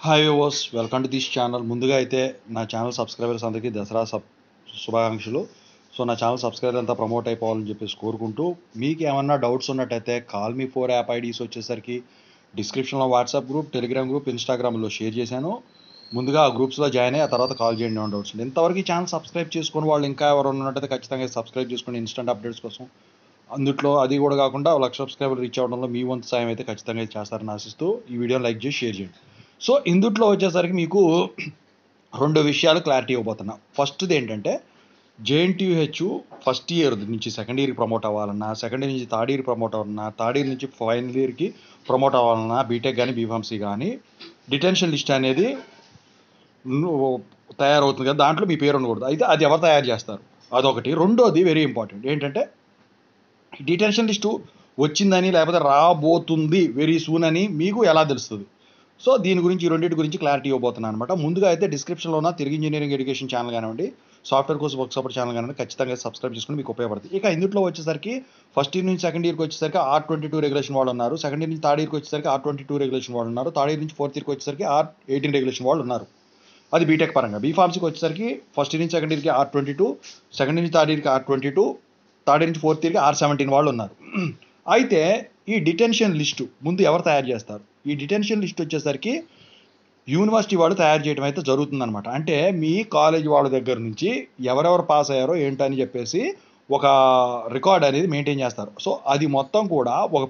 Hi viewers, welcome to this channel. ముందుగా అయితే నా ఛానల్ సబ్స్క్రైబర్స్ అందరికీ దసరా శుభాకాంక్షలు. సో నా ఛానల్ సబ్స్క్రైబర్ అంతా ప్రమోట్ అయిపోవాలని చెప్పేసి కోరుకుంటూ, మీకు ఏమన్నా డౌట్స్ ఉన్నట్టయితే కాల్ మీ 4 యాప్ ఐడీస్ వచ్చేసరికి డిస్క్రిప్షన్లో వాట్సాప్ గ్రూప్, టెలిగ్రామ్ గ్రూప్, ఇన్స్టాగ్రామ్లో షేర్ చేశాను. ముందుగా ఆ గ్రూప్స్లో జాయిన్ అయ్యి ఆ తర్వాత కాల్ చేయండి ఏమైనా డౌట్స్. ఇంతవరకు ఈ ఛానల్ సబ్స్క్రైబ్ చేసుకుని వాళ్ళు ఇంకా ఎవరైనా ఉన్నట్టయితే ఖచ్చితంగా సబ్స్క్రైబ్ చేసుకోండి ఇన్స్టెంట్ అప్డేట్స్ కోసం. అందుట్లో అది కూడా కాకుండా 1,00,000 సబ్స్క్రైబర్ రీచ్ అవ్వడంలో మీ వంతు సాయం అయితే ఖచ్చితంగా చేస్తారని ఆశిస్తూ ఈ వీడియోని లైక్ చేసి షేర్ చేయండి. సో ఇందుట్లో వచ్చేసరికి మీకు 2 విషయాలు క్లారిటీ ఇవ్వబోతున్నా. ఫస్ట్ది ఏంటంటే జేఎన్టీయూహెచ్ ఫస్ట్ ఇయర్ నుంచి సెకండ్ ఇయర్కి ప్రమోట్ అవ్వాలన్నా, సెకండ్ ఇయర్ నుంచి థర్డ్ ఇయర్ ప్రమోట్ అవ్వాలన్నా, థర్డ్ ఇయర్ నుంచి ఫైనల్ ఇయర్కి ప్రమోట్ అవ్వాలన్నా, బీటెక్ కానీ బీఫార్మసీ కానీ డిటెన్షన్ లిస్ట్ అనేది తయారవుతుంది కదా, దాంట్లో మీ పేరు ఉండకూడదు. అయితే అది ఎవరు తయారు చేస్తారు అదొకటి. రెండోది వెరీ ఇంపార్టెంట్ ఏంటంటే డిటెన్షన్ లిస్టు వచ్చిందని లేకపోతే రాబోతుంది వెరీ సూన్ అని మీకు ఎలా తెలుస్తుంది? సో దీని గురించి ఈ రెండింటి గురించి క్లారిటీ ఇవ్వబోతున్నాను అనమాట. ముందుగా అయితే డిస్క్రిప్షన్లో ఉన్న తెలుగు ఇంజనీరింగ్ ఎడ్యుకేషన్ ఛానల్ కానివ్వండి, software course work support channel కానివ్వండి, ఖచ్చితంగా సబ్స్క్రైబ్ చేసుకుని మీకు ఉపయోగపడుతుంది. ఇక ఇందులో వచ్చేసరికి ఫస్ట్ ఇయర్ నుంచి సెకండ్ ఇయర్కి వచ్చేసరికి R22 రెగ్యులేషన్ వాళ్ళు ఉన్నారు, సెకండ్ ఇయర్ నుంచి థర్డ్ ఇయర్కి వచ్చేసరికి R22 రెగ్యులేషన్ వాళ్ళు ఉన్నారు, థర్డ్ ఇయర్ నుంచి ఫోర్త్ ఇయర్కి వచ్చేసరికి R18 రెగ్యులేషన్ వాళ్ళు ఉన్నారు. అది బీటెక్ పరంగా. బీఫార్మసీకి వచ్చేసరికి ఫస్ట్ ఇయర్ నుంచి సెకండ్ ఇయర్కి R22, సెకండ్ ఇయర్ నుంచి థర్డ్ ఇయర్కి R22, థర్డ్ ఇయర్ నుంచి ఫోర్త్ ఇయర్కి R17 వాళ్ళు ఉన్నారు. అయితే ఈ డిటెన్షన్ లిస్టు ముందు ఎవరు తయారు చేస్తారు? ఈ డిటెన్షన్ లిస్ట్ వచ్చేసరికి యూనివర్సిటీ వాళ్ళు తయారు చేయడం అయితే జరుగుతుందన్నమాట. అంటే మీ కాలేజ్ వాళ్ళ దగ్గర నుంచి ఎవరెవరు పాస్ అయ్యారో ఏంటని చెప్పేసి ఒక రికార్డ్ అనేది మెయింటైన్ చేస్తారు. సో అది మొత్తం కూడా ఒక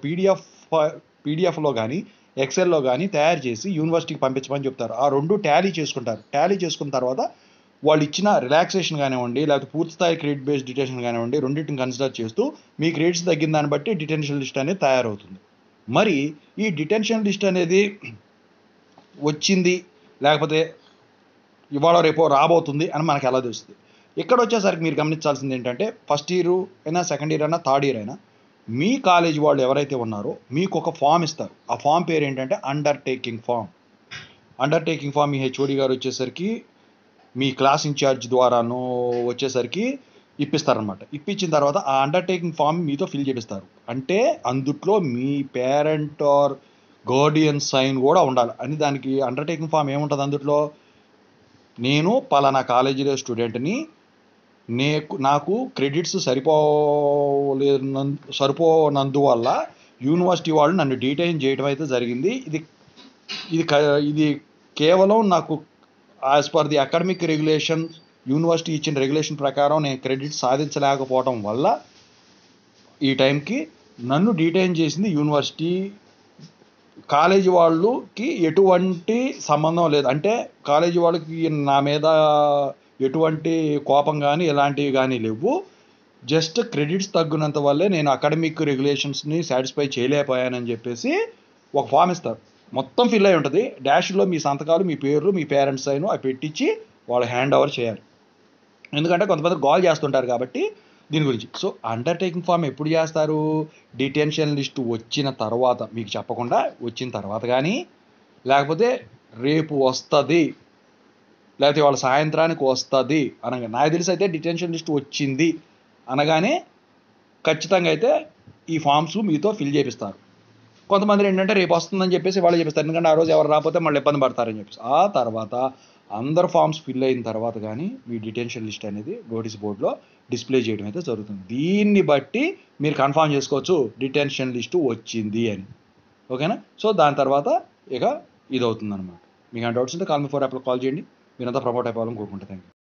పీడిఎఫ్లో కానీ ఎక్సెల్లో కానీ తయారు చేసి యూనివర్సిటీకి పంపించమని చెప్తారు. ఆ రెండు టాలీ చేసుకుంటారు. టాలీ చేసుకున్న తర్వాత వాళ్ళు ఇచ్చిన రిలాక్సేషన్ కానివ్వండి, లేకపోతే పూర్తి స్థాయి క్రెడిట్ బేస్డ్ డిటెన్షన్ కానివ్వండి, రెండింటిని కన్సిడర్ చేస్తూ మీ క్రెడిట్స్ తగ్గిన దాన్ని బట్టి డిటెన్షన్ లిస్ట్ అనేది తయారవుతుంది. మరి ఈ డిటెన్షన్ లిస్ట్ అనేది వచ్చింది లేకపోతే ఇవాళ రేపో రాబోతుంది అని మనకు ఎలా తెలుస్తుంది? ఇక్కడ వచ్చేసరికి మీరు గమనించాల్సింది ఏంటంటే ఫస్ట్ ఇయర్ అయినా, సెకండ్ ఇయర్ అయినా, థర్డ్ ఇయర్ అయినా మీ కాలేజ్ వాళ్ళు ఎవరైతే ఉన్నారో మీకు ఒక ఫామ్ ఇస్తారు. ఆ ఫామ్ పేరు ఏంటంటే అండర్టేకింగ్ ఫామ్. అండర్టేకింగ్ ఫామ్ మీ హెచ్ఓడి గారు వచ్చేసరికి మీ క్లాస్ ఇన్ఛార్జ్ ద్వారానో వచ్చేసరికి ఇప్పిస్తారనమాట. ఇప్పించిన తర్వాత ఆ అండర్టేకింగ్ ఫామ్ మీతో ఫిల్ చేపిస్తారు. అంటే అందుట్లో మీ పేరెంట్ ఆర్ గార్డియన్ సైన్ కూడా ఉండాలి అని. దానికి అండర్టేకింగ్ ఫామ్ ఏముంటుంది అందుట్లో? నేను పలానా కాలేజీలో స్టూడెంట్ని, నాకు క్రెడిట్స్ సరిపోనందువల్ల యూనివర్సిటీ వాళ్ళు నన్ను డీటైన్ చేయడం అయితే జరిగింది. ఇది కేవలం నాకు as per the academic regulation, university ఇచ్చిన రెగ్యులేషన్ ప్రకారం నేను క్రెడిట్ సాధించలేకపోవడం వల్ల ఈ టైంకి నన్ను డీటైన్ చేసింది యూనివర్సిటీ. కాలేజీ వాళ్ళకి ఎటువంటి సంబంధం లేదు. అంటే కాలేజీ వాళ్ళకి నా మీద ఎటువంటి కోపం కానీ ఇలాంటివి కానీ లేవు. జస్ట్ క్రెడిట్స్ తగ్గినంత వల్లే నేను అకాడమిక్ రెగ్యులేషన్స్ని సాటిస్ఫై చేయలేకపోయానని చెప్పేసి ఒక ఫామ్ ఇస్తారు. మొత్తం ఫిల్ అయి ఉంటుంది. డాష్లో మీ సంతకాలు, మీ పేర్లు, మీ పేరెంట్స్ సైన్ అవి పెట్టించి వాళ్ళు హ్యాండ్ ఓవర్ చేయాలి. ఎందుకంటే కొంతమంది కాల్ చేస్తుంటారు కాబట్టి దీని గురించి. సో అండర్టేకింగ్ ఫామ్ ఎప్పుడు చేస్తారు? డిటెన్షన్ లిస్టు వచ్చిన తర్వాత, మీకు చెప్పకుండా వచ్చిన తర్వాత కానీ, లేకపోతే రేపు వస్తుంది, లేకపోతే వాళ్ళ సాయంత్రానికి వస్తుంది అనగా, నాకు తెలిసి అయితే డిటెన్షన్ లిస్టు వచ్చింది అనగానే ఖచ్చితంగా అయితే ఈ ఫామ్స్ మీతో ఫిల్ చేపిస్తారు. కొంతమంది ఏంటంటే రేపు వస్తుందని చెప్పేసి వాళ్ళు చెప్పిస్తారు. ఎందుకంటే ఆ రోజు ఎవరు రాకపోతే మళ్ళీ ఇబ్బంది పడతారని చెప్పేసి. ఆ తర్వాత అందరు ఫామ్స్ ఫిల్ అయిన తర్వాత కానీ మీ డిటెన్షన్ లిస్ట్ అనేది నోటీస్ బోర్డులో డిస్ప్లే చేయడం అయితే జరుగుతుంది. దీన్ని బట్టి మీరు కన్ఫర్మ్ చేసుకోవచ్చు డిటెన్షన్ లిస్టు వచ్చింది అని. ఓకేనా? సో దాని తర్వాత ఇక ఇది అవుతుంది అనమాట. మీకు డౌట్స్ ఉంటే కాల్ మీ 4 యాప్లో కాల్ చేయండి. మీరంతా ప్రమోట్ అయిపోవాలని కోరుకుంటే థ్యాంక్ యూ.